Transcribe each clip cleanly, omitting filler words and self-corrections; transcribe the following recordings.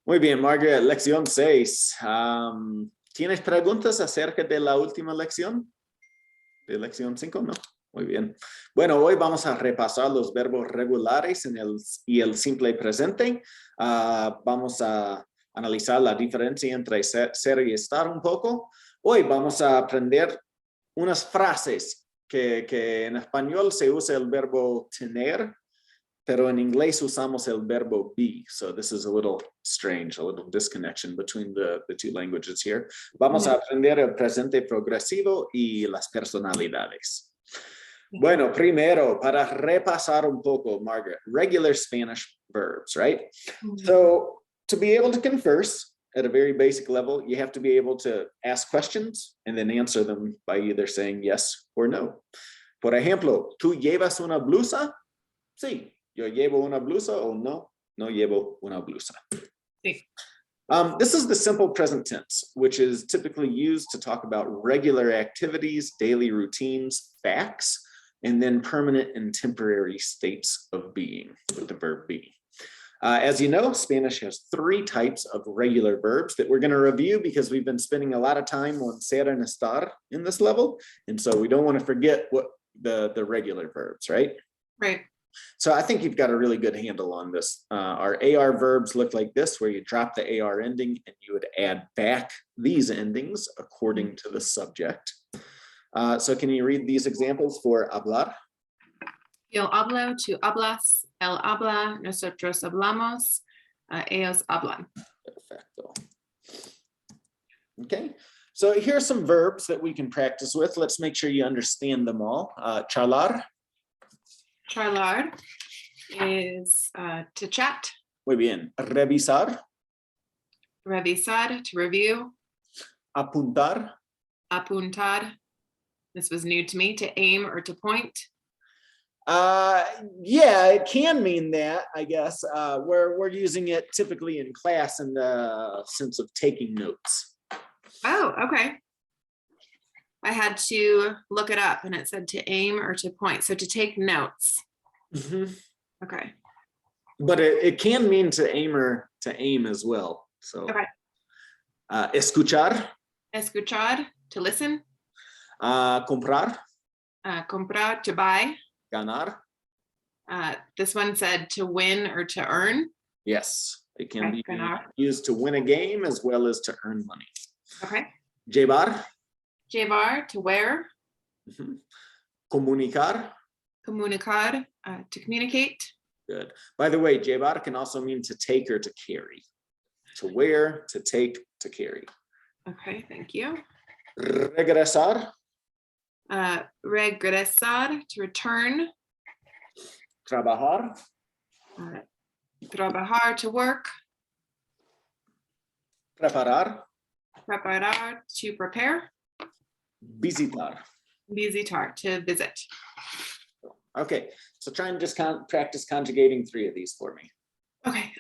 Muy bien, Margaret, lección 6. ¿Tienes preguntas acerca de la última lección? ¿De lección 5? No. Muy bien. Bueno, hoy vamos a repasar los verbos regulares y el simple presente. Vamos a analizar la diferencia entre ser y estar un poco. Hoy vamos a aprender unas frases que en español se usa el verbo tener, pero en inglés usamos el verbo be. So this is a little strange, a little disconnection between the two languages here. Vamos a aprender el presente progresivo y las personalidades. Bueno, primero, para repasar un poco, Margaret, regular Spanish verbs, right? So to be able to converse at a very basic level, you have to be able to ask questions and then answer them by either saying yes or no. Por ejemplo, ¿tú llevas una blusa? Sí. Yo llevo una blusa o no, no llevo una blusa. Sí. This is the simple present tense, which is typically used to talk about regular activities, daily routines, facts, and then permanent and temporary states of being with the verb be. As you know, Spanish has 3 types of regular verbs that we're going to review because we've been spending a lot of time on ser and estar in this level. And so we don't want to forget what the regular verbs, right? Right. So I think you've got a really good handle on this. Our AR verbs look like this, where you drop the AR ending and you would add back these endings according to the subject. So can you read these examples for hablar? Yo hablo, tú hablas, él habla, nosotros hablamos, ellos hablan. Perfecto. Okay, so here's some verbs that we can practice with. Let's make sure you understand them all. Charlar. Charlar is to chat. Muy bien. Revisar. Revisar, to review. Apuntar. Apuntar. This was new to me, to aim or to point. Yeah, it can mean that, I guess. We're using it typically in class in the sense of taking notes. Oh, okay. I had to look it up and it said to aim or to point. So to take notes. Mm-hmm. Okay. But it can mean to aim as well. So okay. Escuchar. Escuchar, to listen. Comprar. Comprar, to buy. Ganar. This one said to win or to earn. Yes, it can be ganar. used to win a game as well as to earn money. Okay. Llevar. Llevar, to wear. Mm-hmm. Comunicar. Comunicar, to communicate. Good. By the way, llevar can also mean to take or to carry. To wear, to take, to carry. Okay, thank you. Regresar. Regresar, to return. Trabajar. Trabajar, to work. Preparar. Preparar, to prepare. Visitar. Visitar, to visit. Okay, so try and just practice conjugating 3 of these for me. Okay,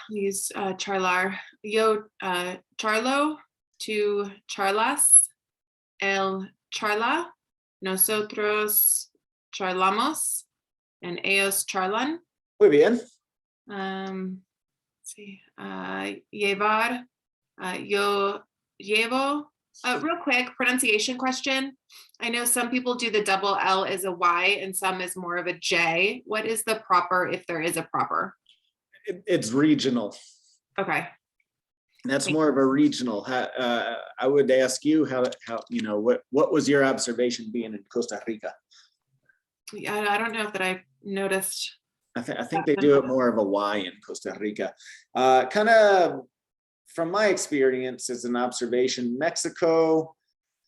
use charlar. Yo charlo, to charlas. El charla. Nosotros charlamos. And ellos charlan. Muy bien. Let's see. Llevar. Yo llevo. Real quick pronunciation question. I know some people do the double L as a Y and some is more of a J. What is the proper, if there is a proper? It's regional. Okay. That's more of a regional. I would ask you how what was your observation being in Costa Rica? Yeah, I don't know if that I noticed. I think they do it more of a Y in Costa Rica. Kind of from my experience as an observation, Mexico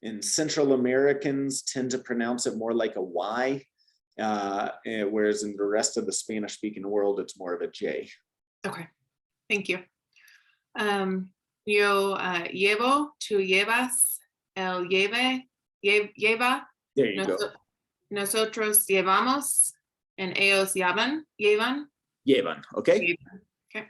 and Central Americans tend to pronounce it more like a Y, whereas in the rest of the Spanish-speaking world, it's more of a J. Okay, thank you. Yo llevo, tú llevas, él lleva. There you go. Nosotros llevamos, and ellos llevan. Llevan, okay. Okay.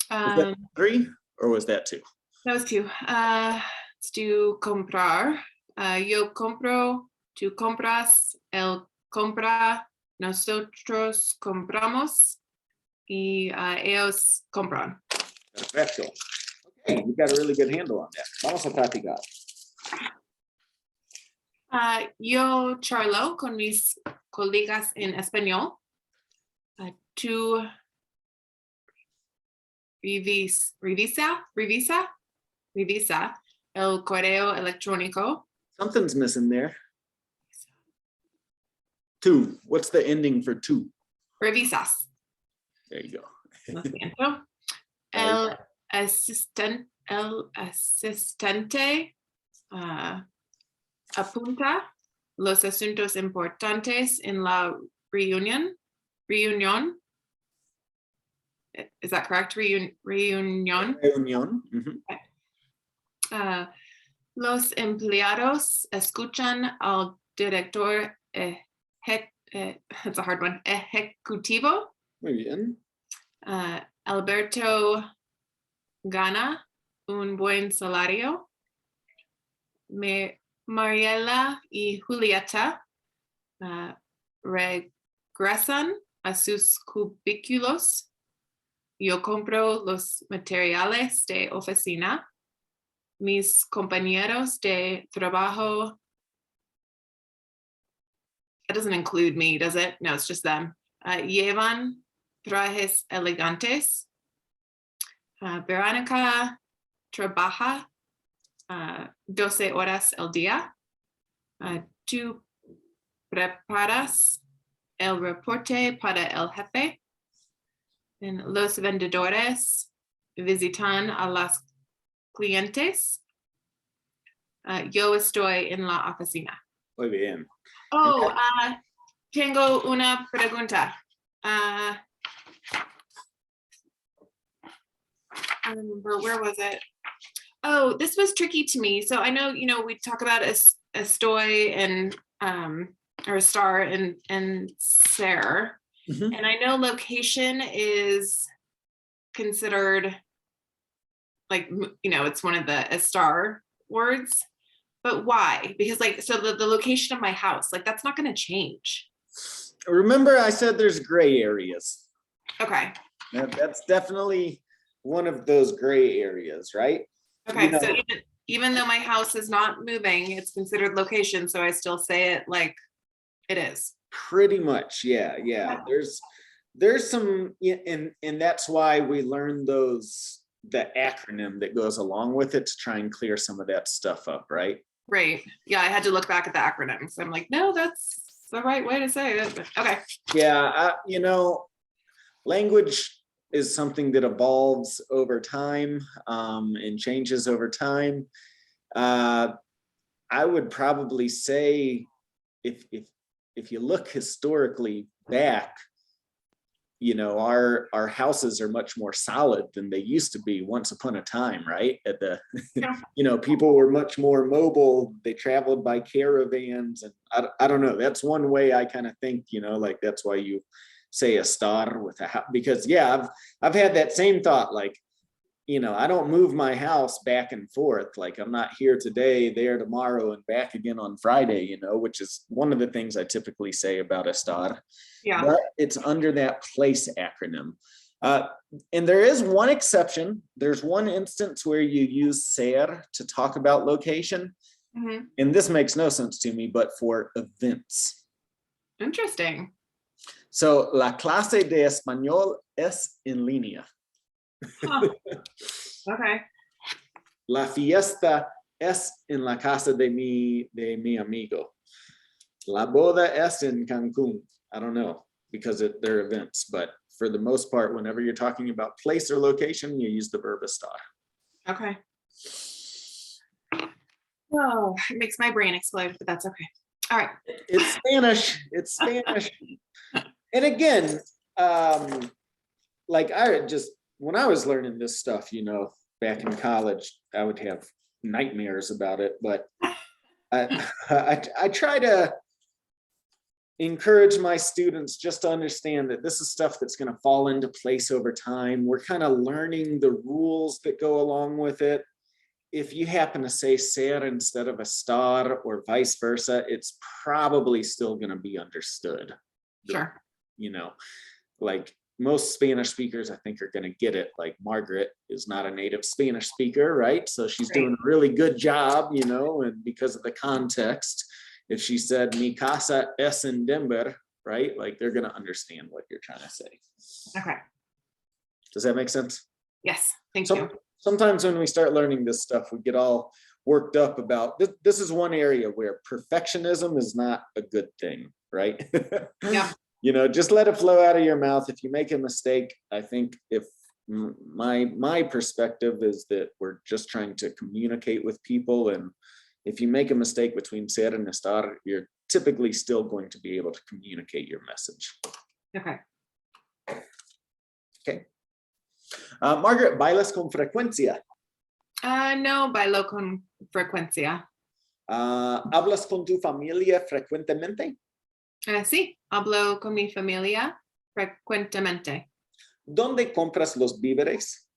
Was that 3 or was that 2? That was 2. Let's do comprar. Yo compro, tú compras, él compra, nosotros compramos, y ellos compran. Perfecto. Okay, you got a really good handle on that. Vamos a practicar. Yo charlo con mis colegas en español. Tú revisa el correo electrónico. Something's missing there. Two. What's the ending for two? Revisas. There you go. Lo siento. El asistente apunta los asuntos importantes en la reunión. Is that correct? Reunión. Reunión. Mhm. Los empleados escuchan al director it's a hard one, ejecutivo. Muy bien. Alberto gana un buen salario. Mariela y Julieta regresan a sus cubículos. Yo compro los materiales de oficina. Mis compañeros de trabajo. That doesn't include me, does it? No, it's just them. Llevan trajes elegantes. Verónica trabaja 12 horas al día. Tú preparas el reporte para el jefe. And los vendedores visitan a los clientes. Yo estoy en la oficina. Muy bien. Oh, tengo una pregunta. I remember, where was it? Oh, this was tricky to me. So I know, we talk about estoy and or star and ser. Mhm. And I know location is considered like, it's one of the star words. But why? Because so the location of my house, that's not going to change. Remember, I said there's gray areas. Okay. That's definitely one of those gray areas, right? Okay. So even though my house is not moving, it's considered location. So I still say it like it is. Pretty much. Yeah. There's some, and that's why we learned the acronym that goes along with it to try and clear some of that stuff up, right? Right. Yeah, I had to look back at the acronyms. I'm like, no, that's the right way to say it. But okay. Yeah, language is something that evolves over time and changes over time. I would probably say if you look historically back, our houses are much more solid than they used to be once upon a time, right? Yeah. People were much more mobile. They traveled by caravans, and I don't know. That's one way I kind of think, that's why you say estar with a house, because I've had that same thought, I don't move my house back and forth. I'm not here today, there tomorrow, and back again on Friday, which is one of the things I typically say about estar. Yeah. But it's under that place acronym. And there is one exception. There's one instance where you use ser to talk about location. Mm-hmm. And this makes no sense to me, but for events. Interesting. So, la clase de español es en línea. Huh. Okay. La fiesta es en la casa de mi amigo. La boda es en Cancun. I don't know, because they're events, but for the most part, whenever you're talking about place or location, you use the verb estar. Okay. Oh, it makes my brain explode, but that's okay. All right. It's Spanish. And again, when I was learning this stuff, back in college, I would have nightmares about it, but I try to encourage my students just to understand that this is stuff that's going to fall into place over time. We're kind of learning the rules that go along with it. If you happen to say ser instead of estar or vice versa, it's probably still going to be understood. Sure. most Spanish speakers, I think, are going to get it. Like Margaret is not a native Spanish speaker, right? So she's doing a really good job, you know, and because of the context, if she said, mi casa es en Denver, right? Like they're going to understand what you're trying to say. Okay. Does that make sense? Yes, thank you. Sometimes when we start learning this stuff, we get all worked up about this. This is one area where perfectionism is not a good thing, right? Yeah. You know, just let it flow out of your mouth. If you make a mistake, I think if my perspective is that we're just trying to communicate with people, and if you make a mistake between ser and estar, you're typically still going to be able to communicate your message. Okay. Okay. Margaret, ¿bailas con frecuencia? No, bailo con frecuencia. ¿Hablas con tu familia frecuentemente? Sí, hablo con mi familia frecuentemente. ¿Dónde compras los víveres?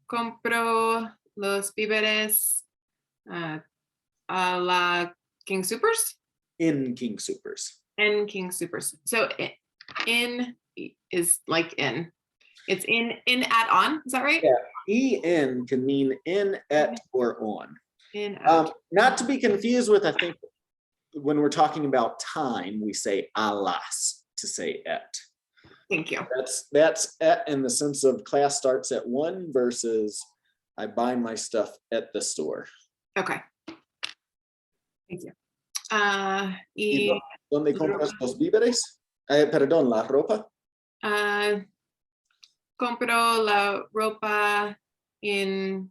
Compro los víveres a la King Supers. In King Supers. In King Supers. So in is like in. It's in at on. Is that right? Yeah. En can mean in, at, or on. In at. Not to be confused with, I think, when we're talking about time, we say a las to say at. Thank you. That's at in the sense of class starts at 1 versus I buy my stuff at the store. Okay. Thank you. ¿Y dónde compras los víveres? Perdón, la ropa. Compro la ropa en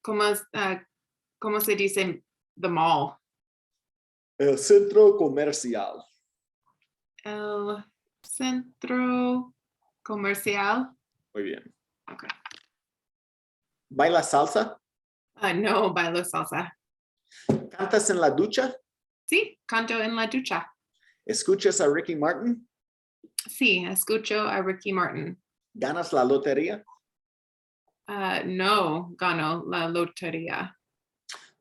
¿cómo se dice the mall? El centro comercial. El centro comercial. Muy bien. Okay. ¿Baila salsa? No, bailo salsa. ¿Cantas en la ducha? Sí, canto en la ducha. ¿Escuchas a Ricky Martin? Sí, escucho a Ricky Martin. ¿Ganas la lotería? No, gano la lotería.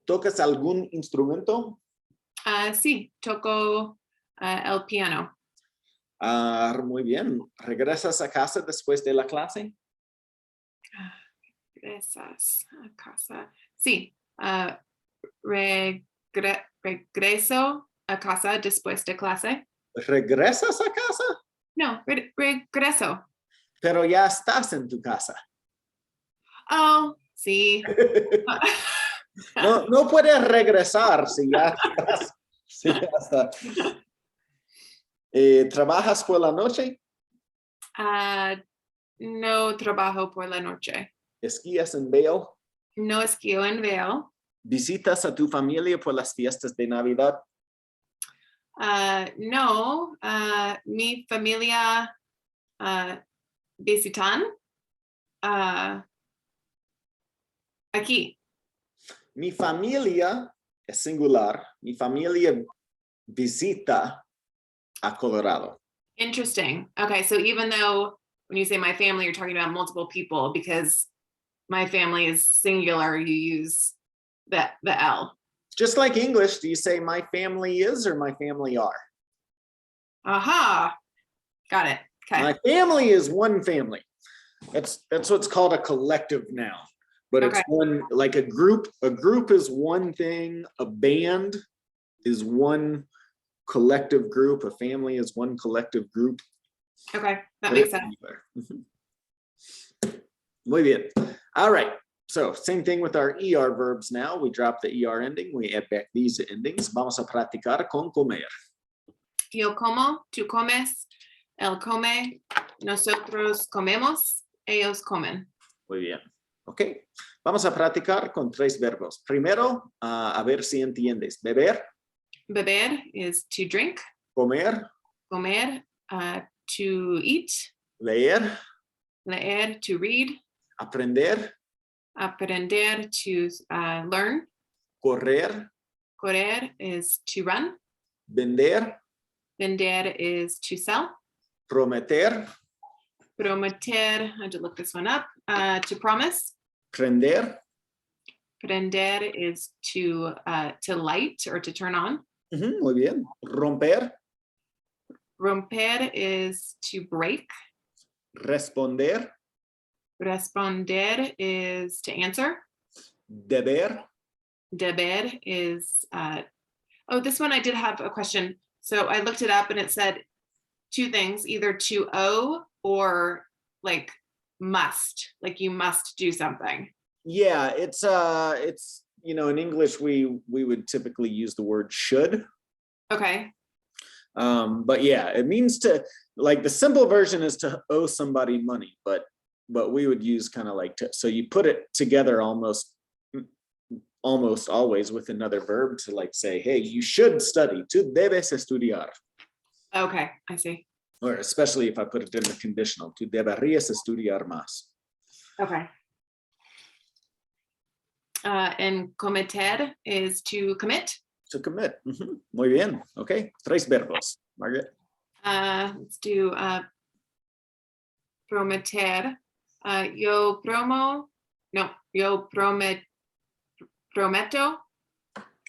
¿Tocas algún instrumento? Sí, toco el piano. Muy bien. ¿Regresas a casa después de la clase? Regresas a casa. Sí, regreso a casa después de clase. ¿Regresas a casa? No, regreso. Pero ya estás en tu casa. Oh, sí. No puedes regresar si ya estás. Si ya está. ¿Trabajas por la noche? No trabajo por la noche. ¿Esquías en Vail? No esquío en Vail. ¿Visitas a tu familia por las fiestas de Navidad? No, mi familia visitan aquí. Mi familia es singular. Mi familia visita a Colorado. Interesting. Okay, so even though when you say my family, you're talking about multiple people, because my family is singular, you use the L. Just like English, do you say my family is or my family are? Aha, got it. Okay. My family is one family. That's what's called a collective noun. But it's one, like a group. A group is one thing. A band is one collective group. A family is one collective group. Okay, that makes sense. Muy bien. All right. So same thing with our ER verbs now. We drop the ER ending. We add back these endings. Vamos a practicar con comer. Yo como, tú comes, él come, nosotros comemos, ellos comen. Muy bien. Ok. Vamos a practicar con 3 verbos. Primero, a ver si entiendes. Beber. Beber is to drink. Comer. Comer, to eat. Leer. Leer, to read. Aprender. Aprender, to learn. Correr. Correr is to run. Vender. Vender is to sell. Prometer. Prometer, I had to look this one up. To promise. Prender. Prender is to light or to turn on. Muy bien. Romper. Romper is to break. Responder. Responder is to answer. Deber. Deber is, oh, this one I did have a question. So I looked it up and it said two things, either to owe or like must, like you must do something. Yeah, it's in English we would typically use the word should. Okay. But yeah, it means to, like, the simple version is to owe somebody money, but we would use kind of like to, so you put it together almost always with another verb to like say, hey, you should study. Tú debes estudiar. Okay, I see. Or especially if I put it in the conditional, tú deberías estudiar más. Okay. And cometer is to commit. To commit. Muy bien. Okay. 3 verbos. Margaret. Let's do prometer. Yo prometo.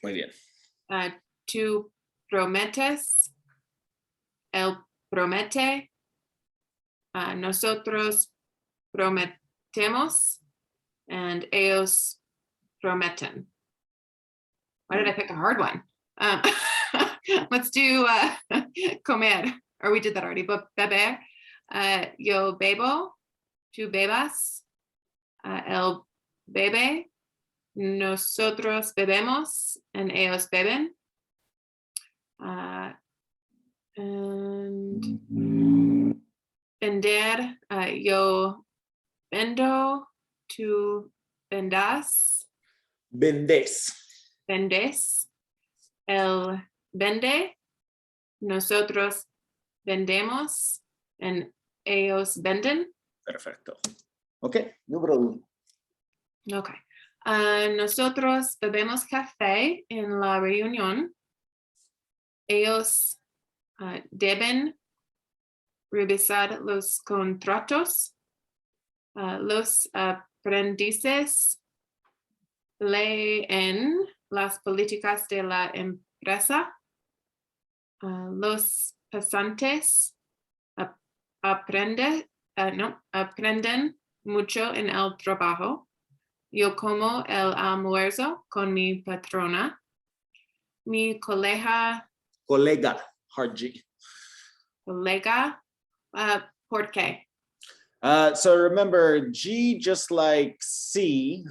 Muy bien. Tú prometes. Él promete. Nosotros prometemos. And ellos prometen. Why did I pick a hard one? Let's do comer. Or we did that already, but beber. Yo bebo. Tú bebas. Él bebe. Nosotros bebemos. And ellos beben. And vender. Yo vendo. Tú vendas. Vendes. Vendes. Él vende. Nosotros vendemos. And ellos venden. Perfecto. Okay. Número 1. Okay. Nosotros bebemos café en la reunión. Ellos deben revisar los contratos. Los aprendices leen las políticas de la empresa. Los pasantes aprenden mucho en el trabajo. Yo como el almuerzo con mi patrona. Mi colega, hard G. Colega, ¿por qué? So remember, G, just like C,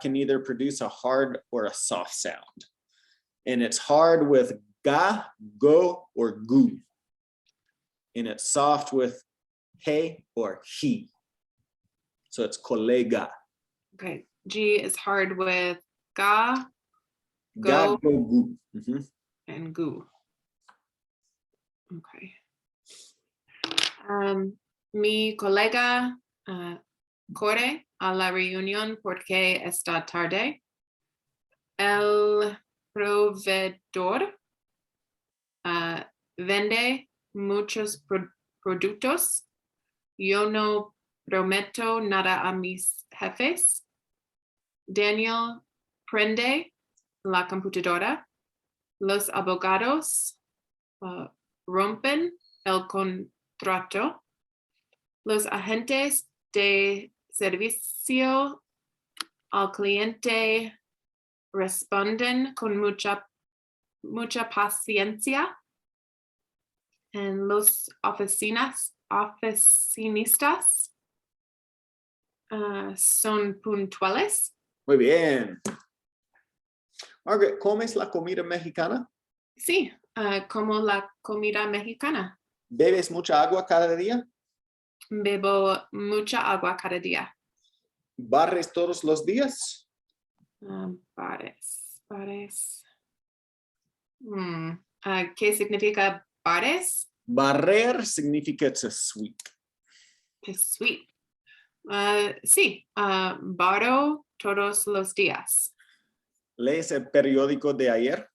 can either produce a hard or a soft sound. And it's hard with ga, go, or gu. And it's soft with he or he. So it's colega. Okay, G is hard with ga, Ga, go, go, gu. Mhm. and gu. Okay. Mi colega corre a la reunión porque está tarde. El proveedor vende muchos productos. Yo no prometo nada a mis jefes. Daniel prende la computadora. Los abogados rompen el contrato. Los agentes de servicio al cliente responden con mucha paciencia. En los oficinistas son puntuales. Muy bien. Margaret, ¿comes la comida mexicana? Sí, como la comida mexicana. ¿Bebes mucha agua cada día? Bebo mucha agua cada día. ¿Barres todos los días? Bares. ¿Qué significa bares? Barrer significa to sweep. To sweep. Sí, barro todos los días. ¿Lees el periódico de ayer?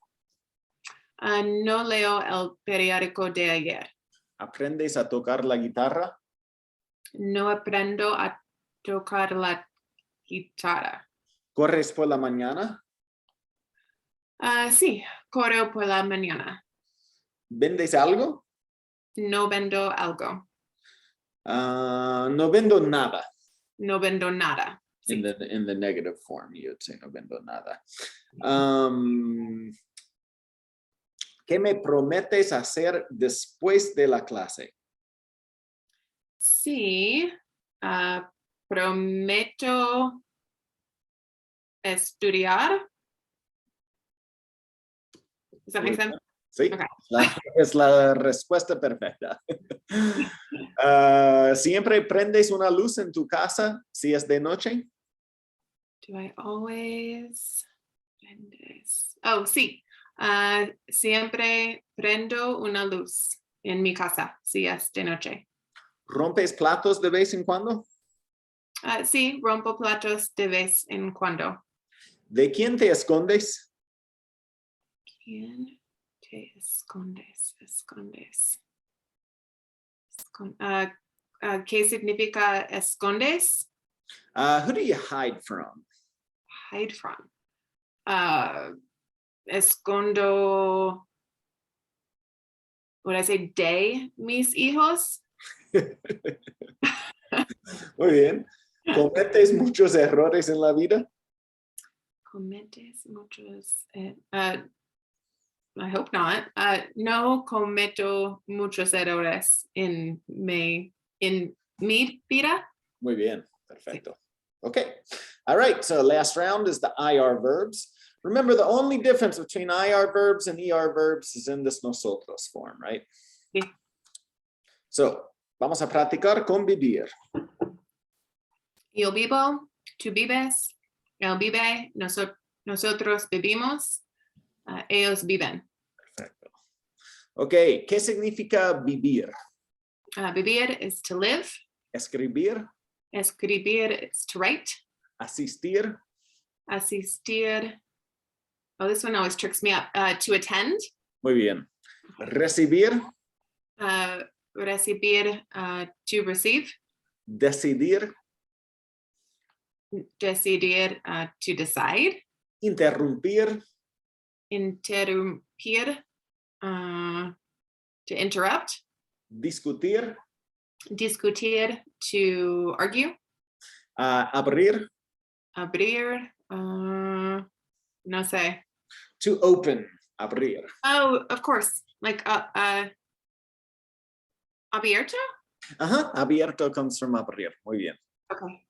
No leo el periódico de ayer. ¿Aprendes a tocar la guitarra? No aprendo a tocar la guitarra. ¿Corres por la mañana? Sí, corro por la mañana. ¿Vendes algo? no vendo algo. No vendo nada. No vendo nada. In the negative form, you'd say no vendo nada. ¿Qué me prometes hacer después de la clase? Sí, prometo estudiar. Does that make sense? Sí, Okay. es la respuesta perfecta. ¿Siempre prendes una luz en tu casa si es de noche? Do I always prend this? Oh, sí. Siempre prendo una luz en mi casa si es de noche. ¿Rompes platos de vez en cuando? Sí, rompo platos de vez en cuando. ¿De quién te escondes? ¿Quién te escondes? ¿Qué significa escondes? Who do you hide from? Hide from. Escondo. Would I say de mis hijos? Muy bien. ¿Cometes muchos errores en la vida? Cometes muchos. I hope not. No cometo muchos errores en mi vida. Muy bien. Perfecto. Okay. All right. So last round is the IR verbs. Remember, the only difference between IR verbs and ER verbs is in this nosotros form, right? Sí. So, vamos a practicar con vivir. Yo vivo, tú vives, él vive, nosotros vivimos, ellos viven. Perfecto. Ok, ¿qué significa vivir? Vivir is to live. Escribir. Escribir is to write. Asistir. Asistir. Oh, this one always tricks me up. To attend. Muy bien. Recibir. Recibir, to receive. Decidir. Decidir, to decide. Interrumpir. Interrumpir, to interrupt. Discutir. Discutir, to argue. Abrir. Abrir, no sé. To open. Abrir. Oh, of course. Like abierto? Ajá, abierto comes from abrir. Muy bien. Okay.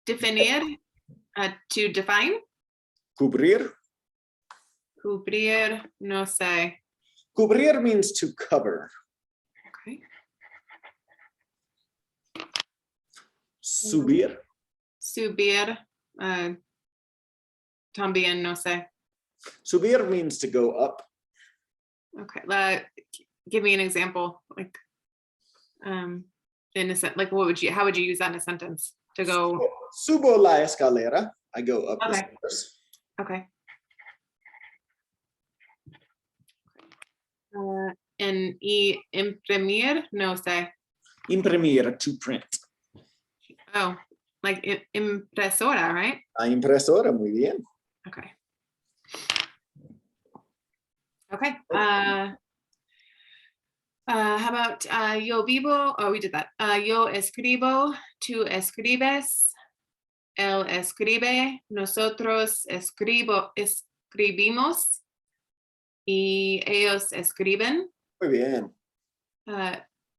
Definir, to define. Cubrir. Cubrir, no sé. Cubrir means to cover. Okay. Subir. Subir, también no sé. Subir means to go up. Okay. Give me an example. Like, in a sentence, like how would you use that in a sentence? To go. Subo la escalera. I go up the Okay. stairs. Okay. And imprimir, no sé. Imprimir, to print. Oh, like impresora, right? La impresora, muy bien. Okay. Okay. How about yo vivo? Oh, we did that. Yo escribo, tú escribes, él escribe, nosotros escribimos y ellos escriben. Muy bien.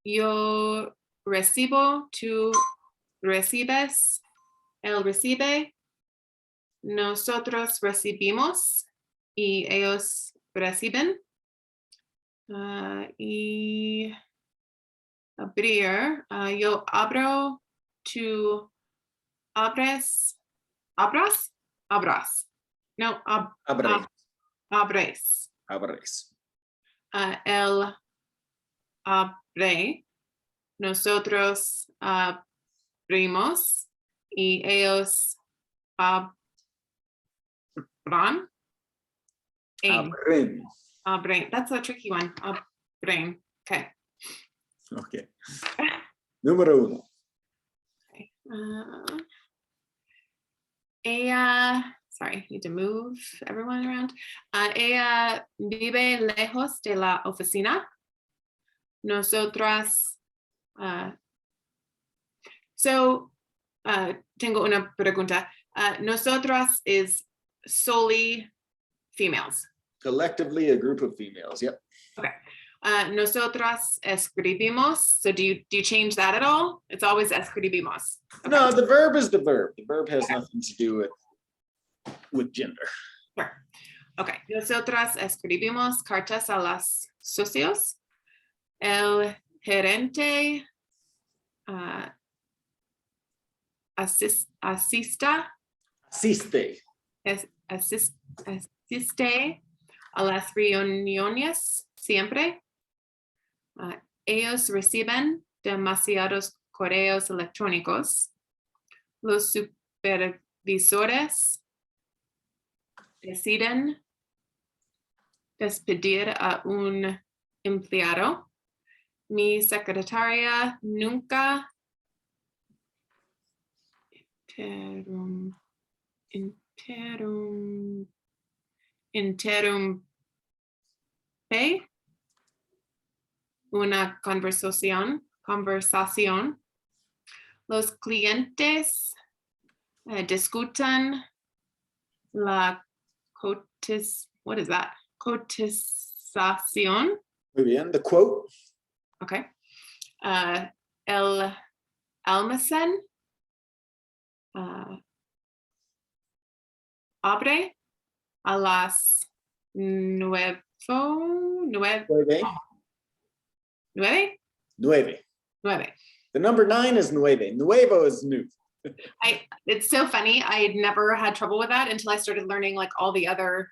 Yo recibo, tú recibes, él recibe, nosotros recibimos y ellos reciben. Y abrir, yo abro, tú abres, abras. No, Abre. abres. Abres. Él abre, nosotros abrimos y ellos abran. Abren. Abren. That's a tricky one. Abren. Okay. Ok. Número 1. Okay. Ella sorry, need to move everyone around. Ella vive lejos de la oficina. Nosotras, tengo una pregunta. Nosotras is solely females. Collectively, a group of females. Yep. Okay. Nosotras escribimos. So do you change that at all? It's always escribimos. Okay. No, the verb is the verb. The verb has nothing to do with gender. Sure. Okay. Nosotras escribimos cartas a los socios. El gerente asiste a las reuniones siempre. Ellos reciben demasiados correos electrónicos. Los supervisores deciden despedir a un empleado. Mi secretaria nunca interrumpe una conversación. Los clientes discutan la cotización. Muy bien. The quote. Okay. El almacén abre a las 9. 9? 9. The number 9 is nueve. Nuevo is new. It's so funny. I never had trouble with that until I started learning like all the other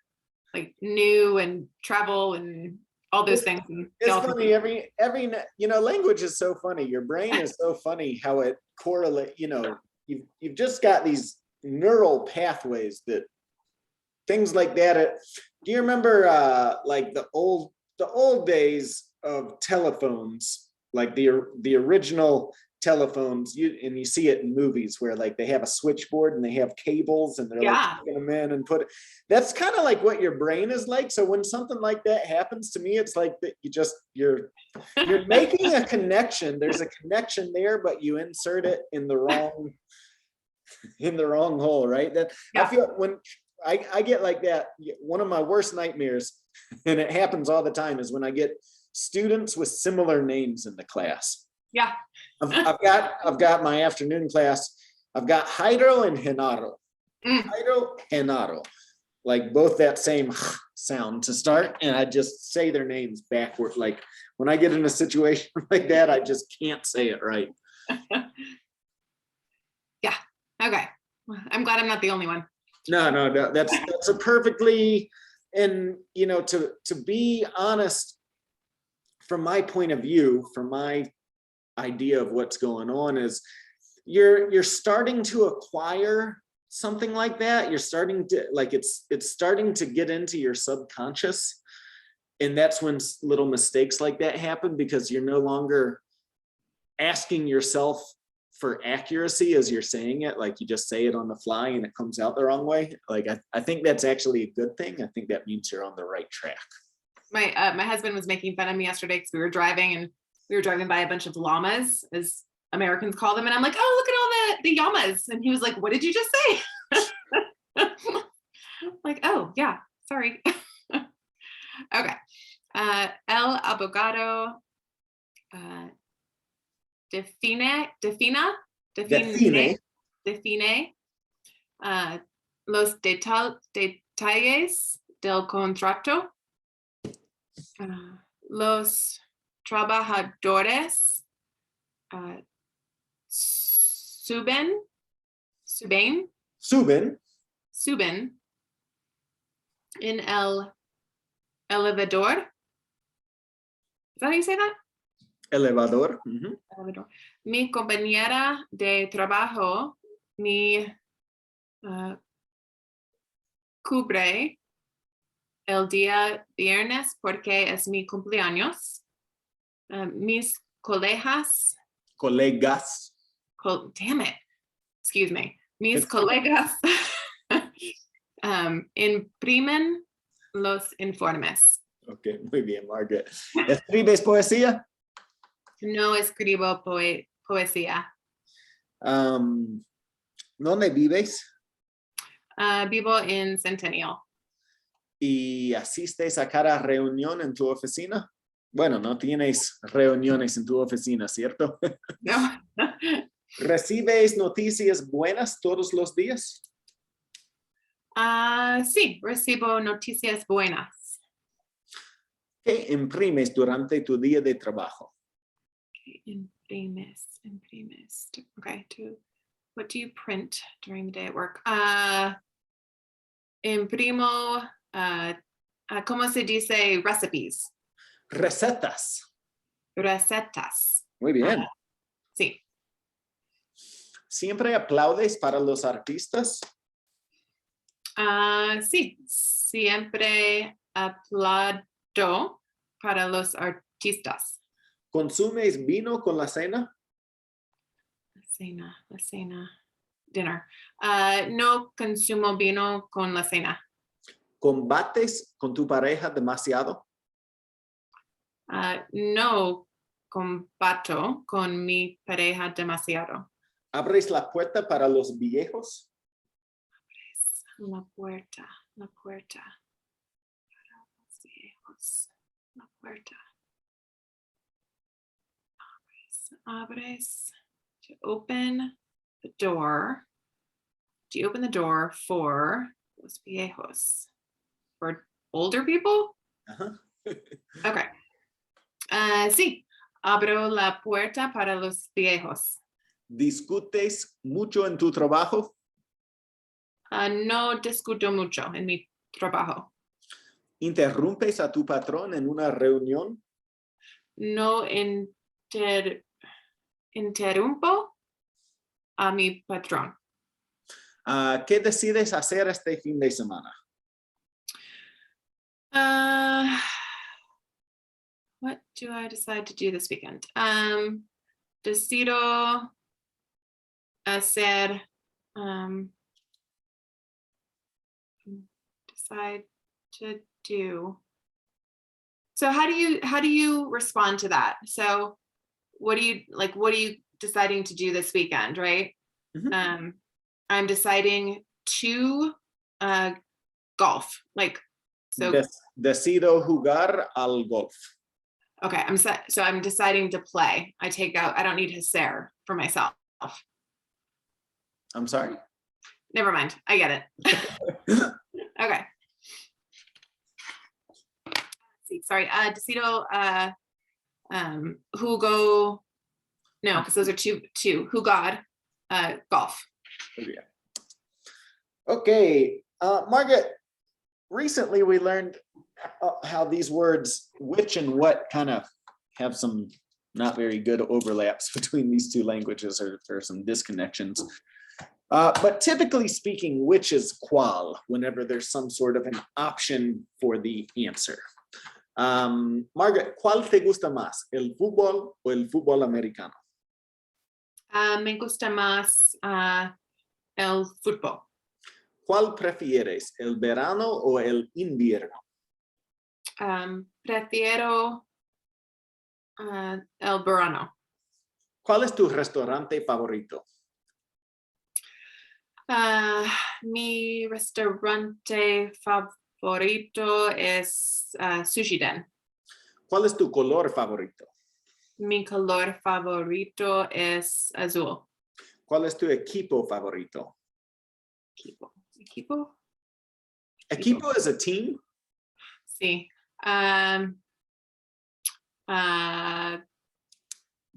like new and travel and all those things. It's funny. Every language is so funny. Your brain is so funny how it correlates. You've just got these neural pathways that things like that. Do you remember like the old days of telephones, like the original telephones? You see it in movies where like they have a switchboard and they have cables and they're like putting them in and put it. That's kind of like what your brain is like. So when something like that happens to me, it's like that you're making a connection. There's a connection there, but you insert it in the wrong hole, right? I feel when I get like that, one of my worst nightmares, and it happens all the time, is when I get students with similar names in the class. Yeah. I've got my afternoon class. I've got Jairo and Genaro. Jairo, Genaro, like both that same sound to start, and I just say their names backward. Like when I get in a situation like that, I just can't say it right. Yeah. Okay. I'm glad I'm not the only one. No. That's a perfectly, and to be honest, from my point of view, from my idea of what's going on, is you're starting to acquire something like that. You're starting to like it's starting to get into your subconscious, and that's when little mistakes like that happen, because you're no longer asking yourself for accuracy as you're saying it. Like you just say it on the fly and it comes out the wrong way. Like I think that's actually a good thing. I think that means you're on the right track. My husband was making fun of me yesterday because we were driving by a bunch of llamas, as Americans call them, and I'm like, oh, look at all the llamas, and he was like, what did you just say? Like, oh yeah, sorry. Okay. El abogado define los detalles del contrato. Los trabajadores suben en el elevador. Is that how you say that? Elevador. Elevador. Mi compañera de trabajo me cubre el día viernes porque es mi cumpleaños. Mis colegas. Damn it. Excuse me. Mis colegas Imprimen los informes. Ok, muy bien, Margaret. ¿Escribes poesía? No escribo poesía. ¿Dónde vives? Vivo en Centennial. ¿Y asistes a cada reunión en tu oficina? Bueno, no tienes reuniones en tu oficina, ¿cierto? No. ¿Recibes noticias buenas todos los días? Sí, recibo noticias buenas. ¿Qué imprimes durante tu día de trabajo? Imprimes. Okay, what do you print during the day at work? Imprimo, ¿cómo se dice recipes? Recetas. Recetas. Muy bien. Sí. ¿Siempre aplaudes para los artistas? Sí, siempre aplaudo para los artistas. ¿Consumes vino con la cena? La cena, dinner. No consumo vino con la cena. ¿Combates con tu pareja demasiado? No combato con mi pareja demasiado. ¿Abres la puerta para los viejos? La puerta. Para los viejos. La puerta. Abres. To open the door. Do you open the door for los viejos? For older people? Ajá. Okay. Sí, abro la puerta para los viejos. ¿Discutes mucho en tu trabajo? No discuto mucho en mi trabajo. ¿Interrumpes a tu patrón en una reunión? No interrumpo a mi patrón. ¿Qué decides hacer este fin de semana? What do I decide to do this weekend? Decido hacer, decide to do. So how do you respond to that? So what are you deciding to do this weekend, right? Mm-hmm. I'm deciding to golf. Decido jugar al golf. Okay, I'm deciding to play. I don't need hacer for myself. I'm sorry? Never mind. I get it. Okay. Sorry. Decido jugo. No, because those are two. Jugad golf. Okay. Margaret, recently we learned how these words which and what kind of have some not very good overlaps between these two languages, or some disconnections. But typically speaking, which is cuál whenever there's some sort of an option for the answer. Margaret, ¿cuál te gusta más, el fútbol o el fútbol americano? Me gusta más el fútbol. ¿Cuál prefieres, el verano o el invierno? Prefiero el verano. ¿Cuál es tu restaurante favorito? Mi restaurante favorito es Sushi Den. ¿Cuál es tu color favorito? Mi color favorito es azul. ¿Cuál es tu equipo favorito? Equipo is a team? Sí.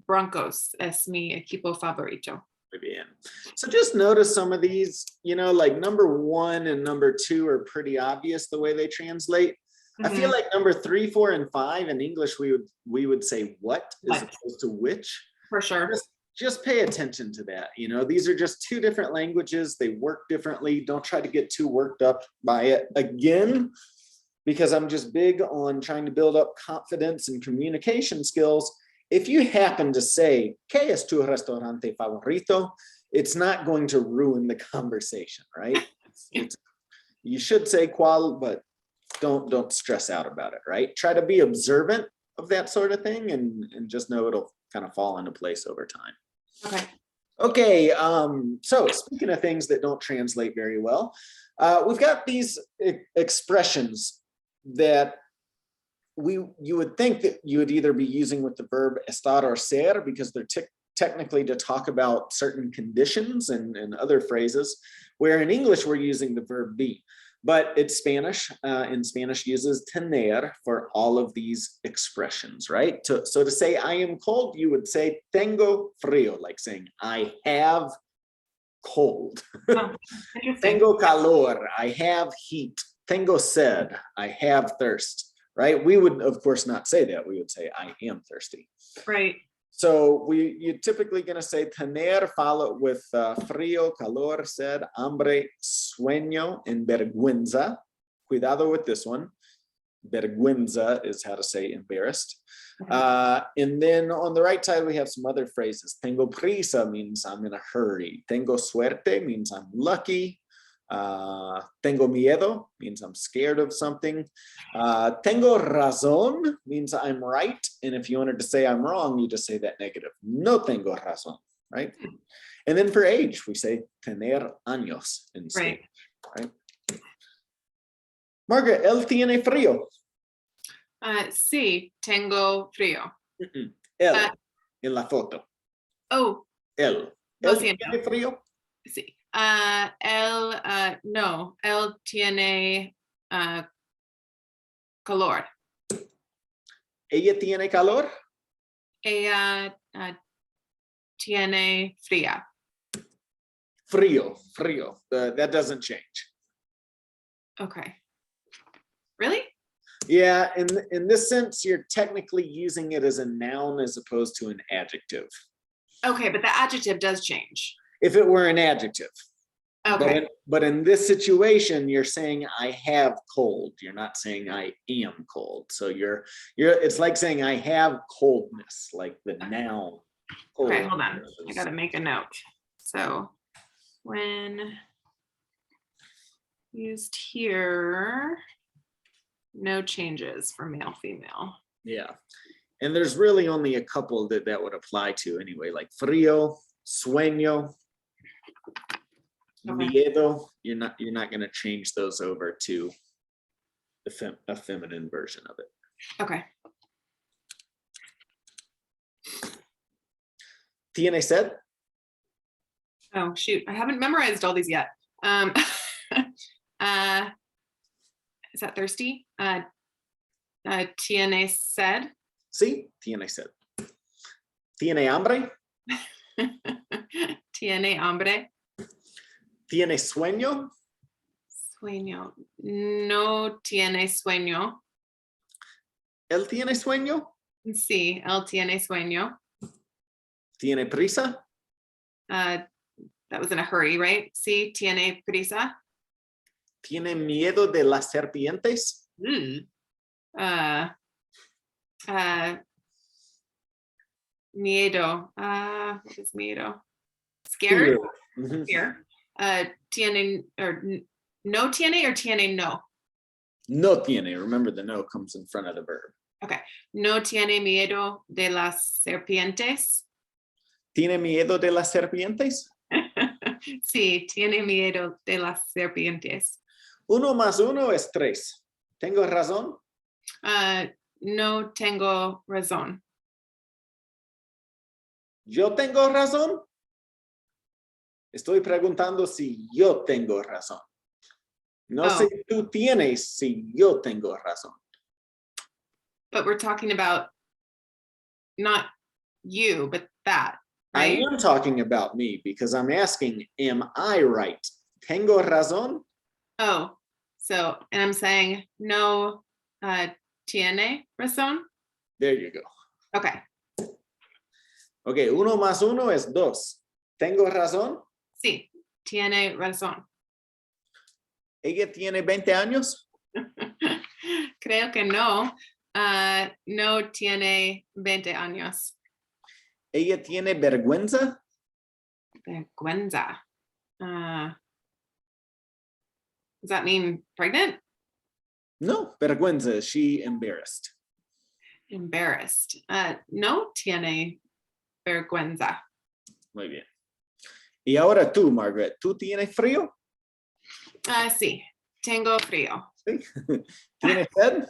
Broncos es mi equipo favorito. Muy bien. So just notice some of these, like number 1 and number 2 are pretty obvious the way they translate. I feel like number 3, 4, and 5 in English, we would say what as opposed to which. For sure. Just pay attention to that. These are just two different languages. They work differently. Don't try to get too worked up by it. Again, because I'm just big on trying to build up confidence and communication skills. If you happen to say, ¿Qué es tu restaurante favorito? It's not going to ruin the conversation, right? you should say cuál, but don't stress out about it, right? Try to be observant of that sort of thing and just know it'll kind of fall into place over time. Okay. Okay, so speaking of things that don't translate very well, we've got these expressions that you would think that you would either be using with the verb estar or ser because they're technically to talk about certain conditions and other phrases, where in English we're using the verb be. But it's Spanish, and Spanish uses tener for all of these expressions, right? So to say I am cold, you would say tengo frío, like saying I have cold. Oh, interesting. Tengo calor, I have heat. Tengo sed, I have thirst, right? We would, of course, not say that. We would say I am thirsty. Right. So you're typically going to say tener followed with frío, calor, sed, hambre, sueño, and vergüenza. Cuidado with this one. Vergüenza is how to say embarrassed. And then on the right side, we have some other phrases. Tengo prisa means I'm in a hurry. Tengo suerte means I'm lucky. Tengo miedo means I'm scared of something. Tengo razón means I'm right. And if you wanted to say I'm wrong, you just say that negative. No tengo razón, right? And then for age, we say tener años instead, right? Margaret, él tiene frío. Sí, tengo frío. Él, en la foto. Oh. Él. Lo ¿Él siento. tiene frío? Sí. No, él tiene calor. ¿Ella tiene calor? Ella tiene fría. Frío, frío. That doesn't change. Okay. Really? Yeah, in this sense, you're technically using it as a noun as opposed to an adjective. Okay, but the adjective does change. If it were an adjective. Okay. But in this situation, you're saying I have cold. You're not saying I am cold. So it's like saying I have coldness, like the noun. Okay, hold on. I gotta make a note. So when used here, no changes for male, female. Yeah. And there's really only a couple that would apply to anyway, like frío, sueño, miedo. You're not going to change those over to a feminine version of it. Okay. Tiene sed? Oh shoot, I haven't memorized all these yet. Is that thirsty? Tiene sed. Sí, tiene sed. Tiene hambre? Tiene hambre. Tiene sueño? Sueño. No tiene sueño. ¿Él tiene sueño? Sí, él tiene sueño. ¿Tiene prisa? That was in a hurry, right? Sí, tiene prisa. ¿Tiene miedo de las serpientes? Miedo. What is miedo? Scared? Fear. Tiene, or no tiene, or tiene no? No tiene. Remember, the no comes in front of the verb. Okay. No tiene miedo de las serpientes. ¿Tiene miedo de las serpientes? Sí, tiene miedo de las serpientes. 1 más 1 es 3. ¿Tengo razón? No tengo razón. ¿Yo tengo razón? Estoy preguntando si yo tengo razón. No si tú tienes, si yo tengo razón. But we're talking about not you, but that, right? I am talking about me because I'm asking, am I right? ¿Tengo razón? Oh, so, and I'm saying no tiene razón? There you go. Okay. Okay, 1 más 1 es 2. ¿Tengo razón? Sí, tiene razón. ¿Ella tiene 20 años? Creo que no. No tiene 20 años. ¿Ella tiene vergüenza? Vergüenza. Does that mean pregnant? No, vergüenza, is she embarrassed? Embarrassed. No tiene vergüenza. Muy bien. Y ahora tú, Margaret, ¿tú tienes frío? Sí, tengo frío. Sí. ¿Tienes sed?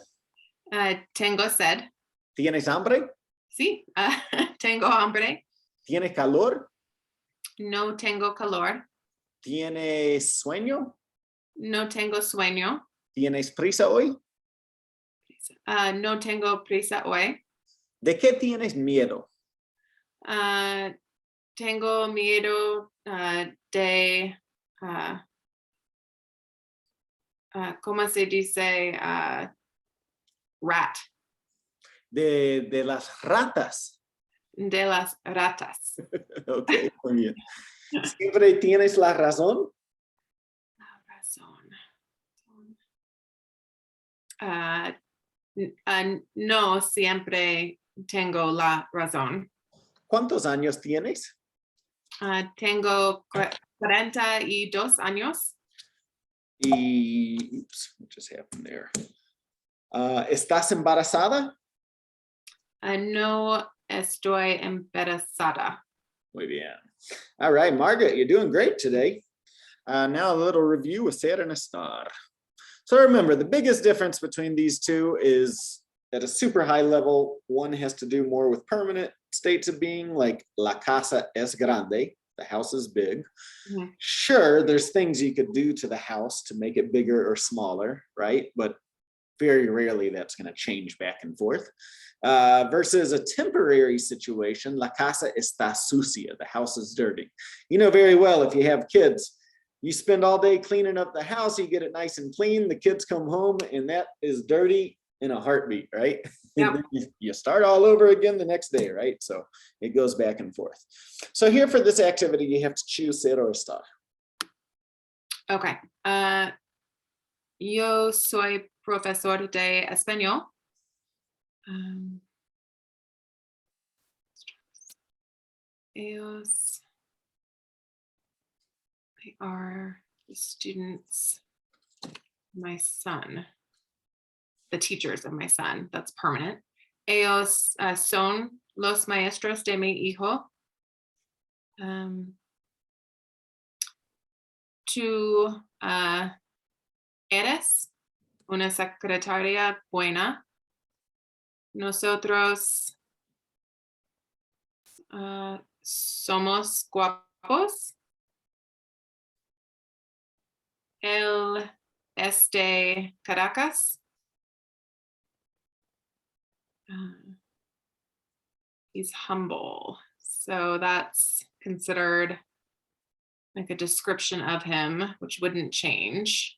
Tengo sed. ¿Tienes hambre? Sí, tengo hambre. ¿Tienes calor? No tengo calor. ¿Tienes sueño? No tengo sueño. ¿Tienes prisa hoy? No tengo prisa hoy. ¿De qué tienes miedo? Tengo miedo de, ¿cómo se dice? Rat. De las ratas. De las ratas. Ok, muy bien. ¿Siempre tienes la razón? Razón. No siempre tengo la razón. ¿Cuántos años tienes? Tengo 42 años. Y, oops, what just happened there? ¿Estás embarazada? No estoy embarazada. Muy bien. All right, Margaret, you're doing great today. Now a little review with ser and estar. So remember, the biggest difference between these two is at a super high level, one has to do more with permanent states of being, like la casa es grande, the house is big. Mhm. Sure, there's things you could do to the house to make it bigger or smaller, right? But very rarely that's going to change back and forth. Versus a temporary situation, la casa está sucia, the house is dirty. You know very well if you have kids, you spend all day cleaning up the house, you get it nice and clean, the kids come home and that is dirty in a heartbeat, right? Yep. You start all over again the next day, right? So it goes back and forth. So here for this activity, you have to choose ser or estar. Okay. Yo soy profesor de español. Ellos, they are the students, my son, the teachers of my son, that's permanent. Ellos son los maestros de mi hijo. Tú eres una secretaria buena. Nosotros somos guapos. Él es de Caracas. He's humble. So that's considered like a description of him, which wouldn't change.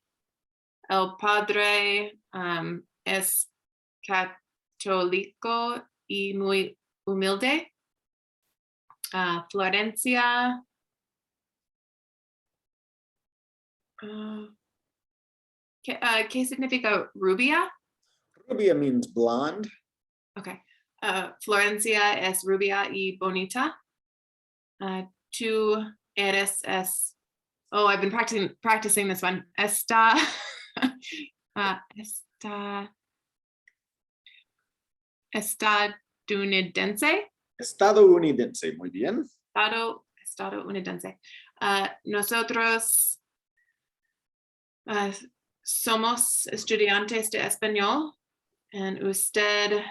El padre es católico y muy humilde. Florencia. ¿Qué significa rubia? Rubia means blonde. Okay. Florencia es rubia y bonita. Tú eres oh, I've been practicing this one. Estadounidense. Estadounidense, muy bien. Estadounidense. Nosotros somos estudiantes de español. And usted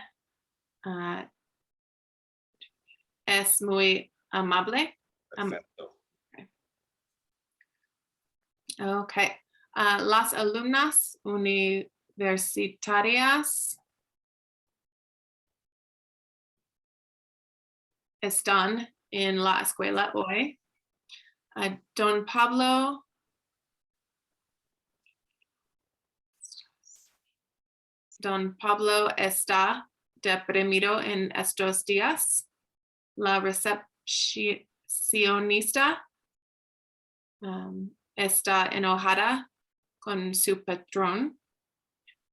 es muy amable. Perfecto. Okay. Las alumnas universitarias están en la escuela hoy. Don Pablo está deprimido en estos días. La recepcionista está enojada con su patrón.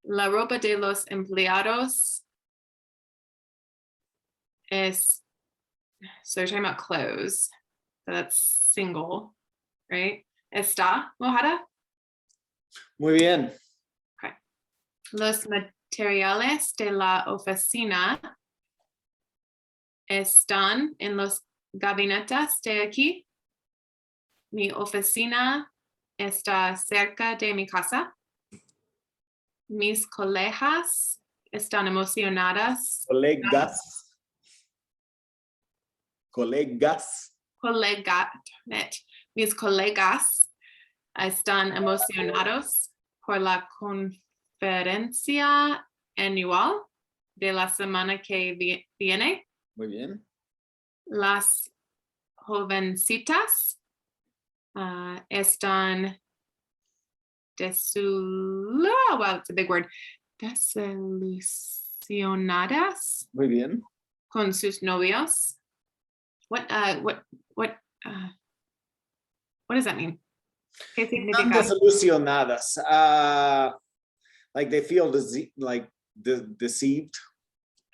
La ropa de los empleados so you're talking about clothes. So that's single, right? Está mojada. Muy bien. Okay. Los materiales de la oficina están en los gabinetes de aquí. Mi oficina está cerca de mi casa. Mis colegas están emocionadas. Colegas. Mis colegas están emocionados por la conferencia anual de la semana que viene. Muy bien. Las jovencitas están wow, it's a big word. Desilusionadas Muy bien. con sus novios. What does that mean? ¿Qué Están significa? desilusionadas. Like they feel deceived,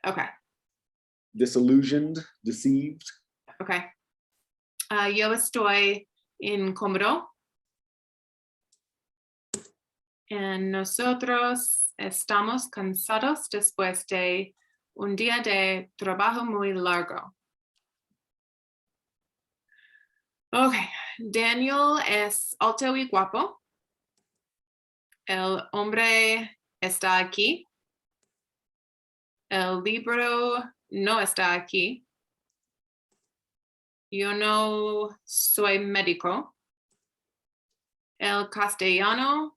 Okay. disillusioned, deceived. Okay. Yo estoy incómodo. And nosotros estamos cansados después de un día de trabajo muy largo. Okay. Daniel es alto y guapo. El hombre está aquí. El libro no está aquí. Yo no soy médico. El castellano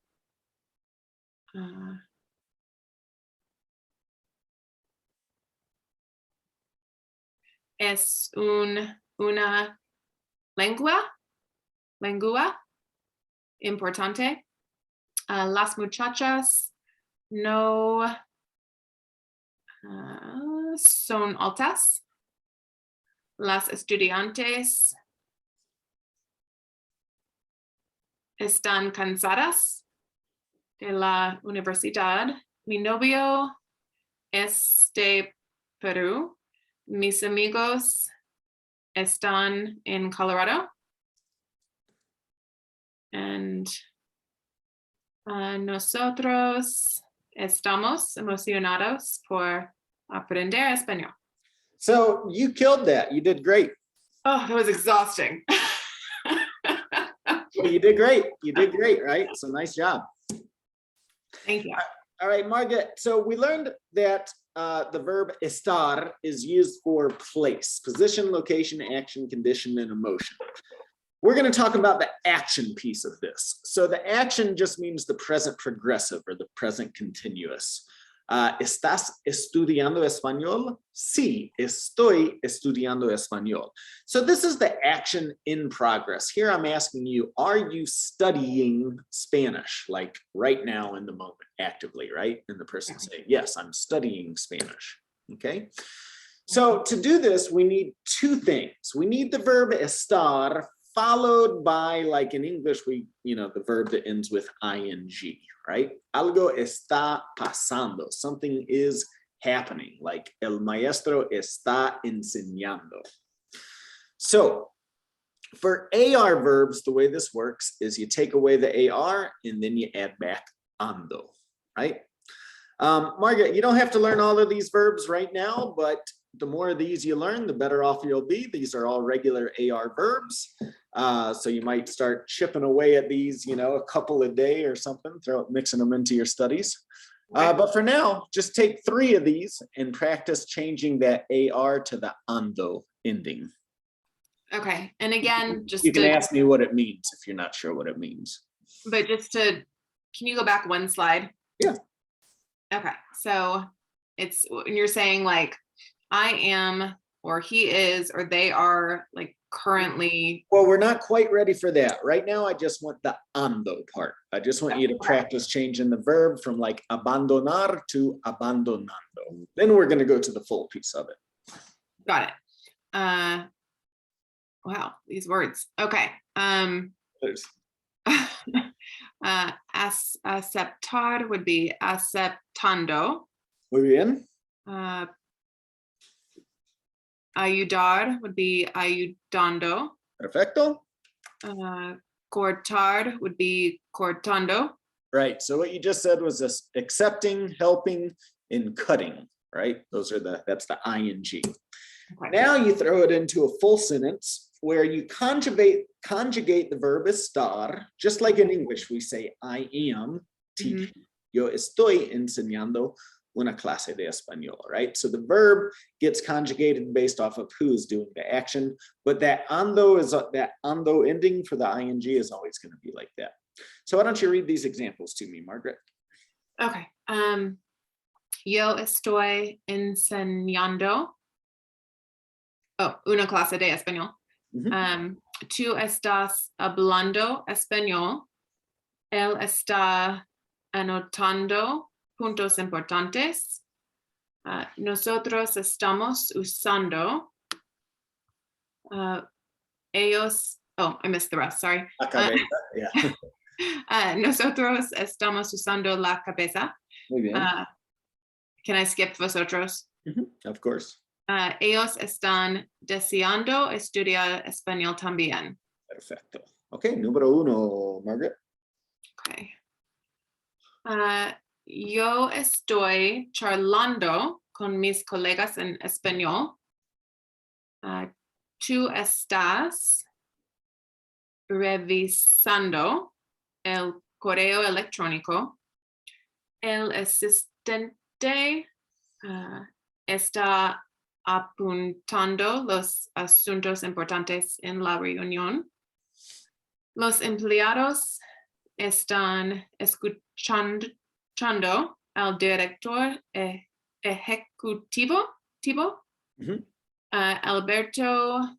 es una lengua importante. Las muchachas no son altas. Las estudiantes están cansadas de la universidad. Mi novio es de Perú. Mis amigos están en Colorado. And nosotros estamos emocionados por aprender español. So you killed that. You did great. Oh, that was exhausting. Well, you did great. You did great, right? So nice job. Thank you. All right, Margaret. So we learned that the verb estar is used for place, position, location, action, condition, and emotion. We're going to talk about the action piece of this. So the action just means the present progressive or the present continuous. ¿Estás estudiando español? Sí, estoy estudiando español. So this is the action in progress. Here I'm asking you, are you studying Spanish? Like right now in the moment, actively, right? And the person saying, yes, I'm studying Spanish. Okay. So to do this, we need two things. We need the verb estar followed by, like in English, the verb that ends with ing, right? Algo está pasando. Something is happening, like el maestro está enseñando. So for AR verbs, the way this works is you take away the AR and then you add back ando, right? Margaret, you don't have to learn all of these verbs right now, but the more of these you learn, the better off you'll be. These are all regular AR verbs. So you might start chipping away at these, a couple a day or something, mixing them into your studies. But for now, just take 3 of these and practice changing that AR to the ando ending. Okay. And again, you can ask me what it means if you're not sure what it means. But can you go back one slide? Yeah. Okay. So it's when you're saying like, I am, or he is, or they are like currently. Well, we're not quite ready for that. Right now, I just want the ando part. I just want you to practice changing the verb from like abandonar to abandonando. Then we're going to go to the full piece of it. Got it. Wow, these words. Okay. Aceptar would be aceptando. Muy bien. Ayudar would be ayudando. Perfecto. Cortar would be cortando. Right. So what you just said was this: accepting, helping, and cutting. Right. Those are that's the ing. Okay. Now you throw it into a full sentence where you conjugate the verb estar, just like in English we say I am teaching. Yo estoy enseñando una clase de español, right? So the verb gets conjugated based off of who's doing the action, but that ando ending for the ing is always going to be like that. So why don't you read these examples to me, Margaret? Okay. Yo estoy enseñando una clase de español. Tú estás hablando español. Él está anotando puntos importantes. Nosotros estamos usando. Ellos. Oh, I missed the rest. Sorry. Yeah. Nosotros estamos usando la cabeza. Muy bien. Can I skip vosotros? Of course. Ellos están deseando estudiar español también. Perfecto. Okay, número 1, Margaret. Okay. Yo estoy charlando con mis colegas en español. Tú estás revisando el correo electrónico. El asistente está apuntando los asuntos importantes en la reunión. Los empleados están escuchando al director ejecutivo. Alberto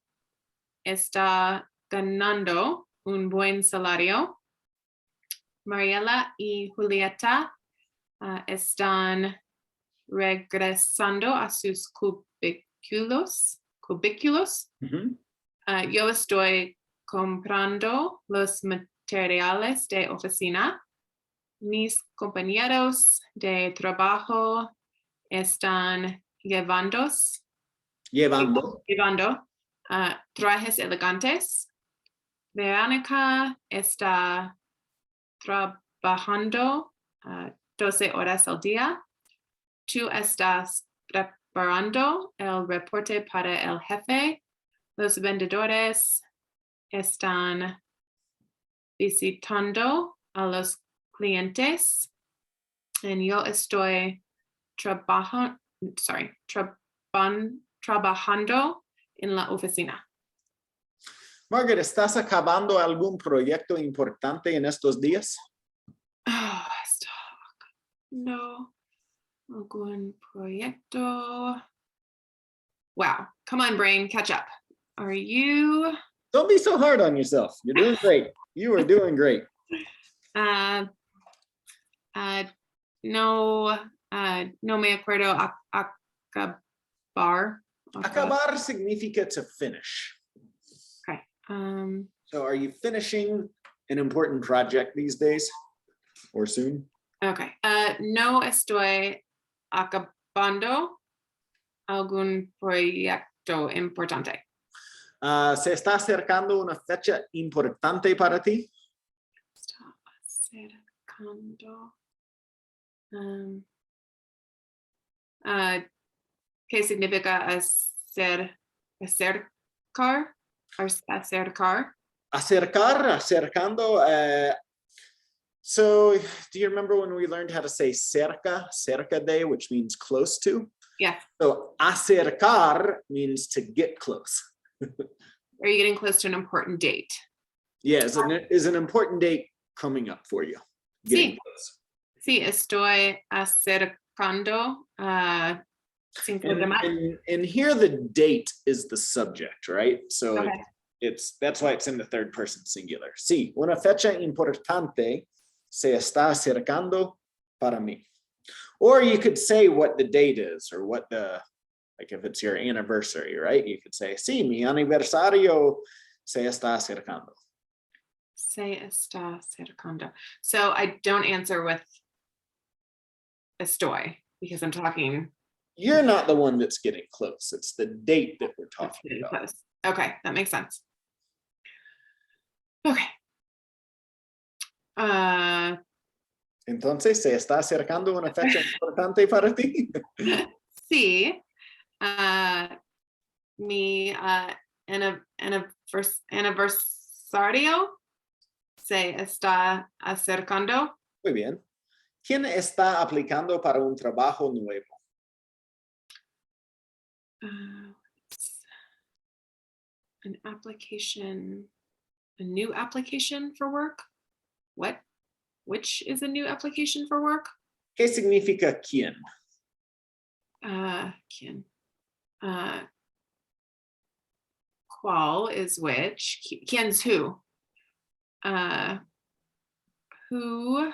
está ganando un buen salario. Mariela y Julieta están regresando a sus cubículos. Yo estoy comprando los materiales de oficina. Mis compañeros de trabajo están llevando trajes elegantes. Verónica está trabajando 12 horas al día. Tú estás preparando el reporte para el jefe. Los vendedores están visitando a los clientes. Y yo estoy trabajando en la oficina. Margaret, ¿estás acabando algún proyecto importante en estos días? No. Algún proyecto. Wow. Come on, brain, catch up. Are you? Don't be so hard on yourself. You're doing great. You are doing great. No me acuerdo acabar. Acabar significa to finish. Okay. So are you finishing an important project these days or soon? Okay. No estoy acabando algún proyecto importante. ¿Se está acercando una fecha importante para ti? Está acercando. ¿Qué significa acercar? Acercando. So do you remember when we learned how to say cerca de, which means close to? Yeah. So acercar means to get close. Are you getting close to an important date? Yeah, is an important date coming up for you? Getting close. Sí, estoy acercando. And here the date is the subject, right? So okay. That's why it's in the third person singular. Sí, una fecha importante se está acercando para mí. Or you could say what the date is, or what like if it's your anniversary, right? You could say, sí, mi aniversario se está acercando. Se está acercando. So I don't answer with estoy because I'm talking. You're not the one that's getting close. It's the date that we're talking about. Close. Okay, that makes sense. Okay. Entonces, ¿se está acercando una fecha importante para ti? Sí. Mi aniversario se está acercando. Muy bien. ¿Quién está aplicando para un trabajo nuevo? An application, a new application for work? What? Which is a new application for work? ¿Qué significa quién? ¿Quién? Qual is which? ¿Quién's who? Who?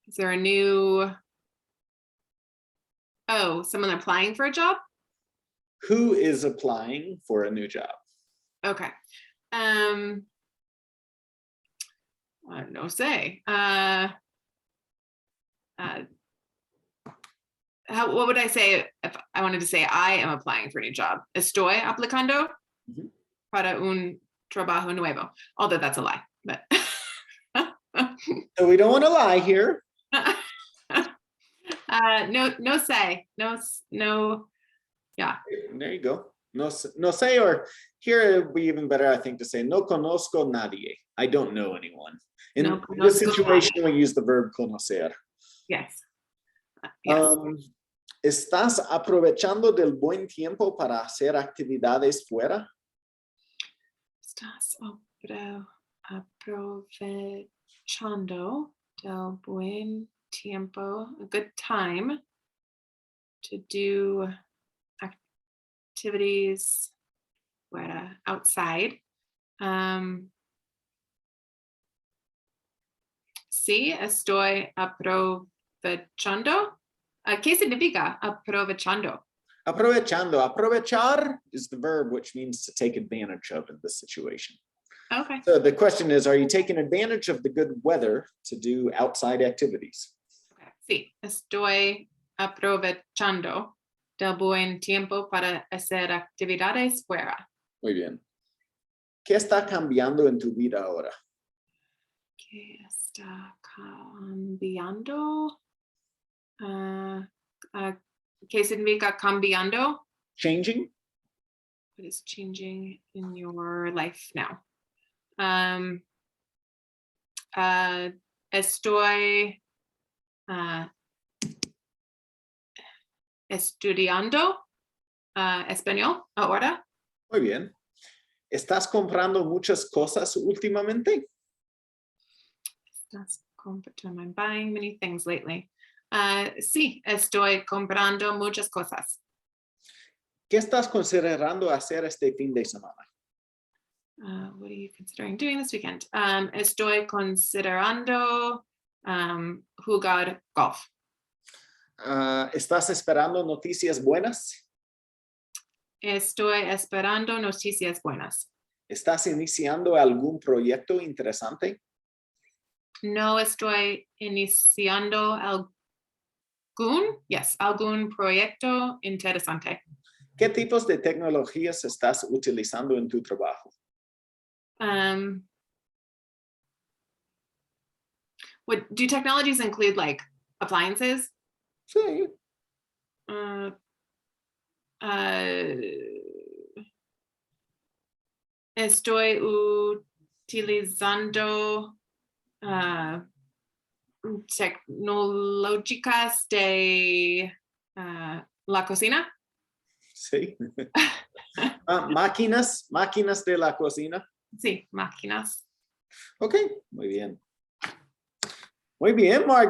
Is there a new? Oh, someone applying for a job? Who is applying for a new job? Okay. No sé. What would I say if I wanted to say I am applying for a new job? Estoy aplicando para un trabajo nuevo. Although that's a lie, but. So we don't want to lie here. No say. No. Yeah. There you go. No sé, or here it would be even better, I think, to say no conozco nadie. I don't know anyone. In this situation, we use the verb conocer. Yes. Yes. ¿Estás aprovechando del buen tiempo para hacer actividades fuera? Estás aprovechando del buen tiempo, a good time to do activities fuera, outside. Sí, estoy aprovechando. ¿Qué significa aprovechando? Aprovechando. Aprovechar is the verb which means to take advantage of in this situation. Okay. So the question is, are you taking advantage of the good weather to do outside activities? Okay. Sí, estoy aprovechando del buen tiempo para hacer actividades fuera. Muy bien. ¿Qué está cambiando en tu vida ahora? ¿Qué está cambiando? ¿Qué significa cambiando? Changing? What is changing in your life now? Estoy estudiando español ahora. Muy bien. ¿Estás comprando muchas cosas últimamente? I'm buying many things lately. Sí, estoy comprando muchas cosas. ¿Qué estás considerando hacer este fin de semana? What are you considering doing this weekend? Estoy considerando jugar golf. ¿Estás esperando noticias buenas? Estoy esperando noticias buenas. ¿Estás iniciando algún proyecto interesante? No estoy iniciando algún proyecto interesante. ¿Qué tipos de tecnologías estás utilizando en tu trabajo? Do technologies include like appliances? Sí. Estoy utilizando tecnológicas de la cocina. Sí. Máquinas de la cocina. Sí, máquinas. Ok, muy bien. Muy bien, Margaret.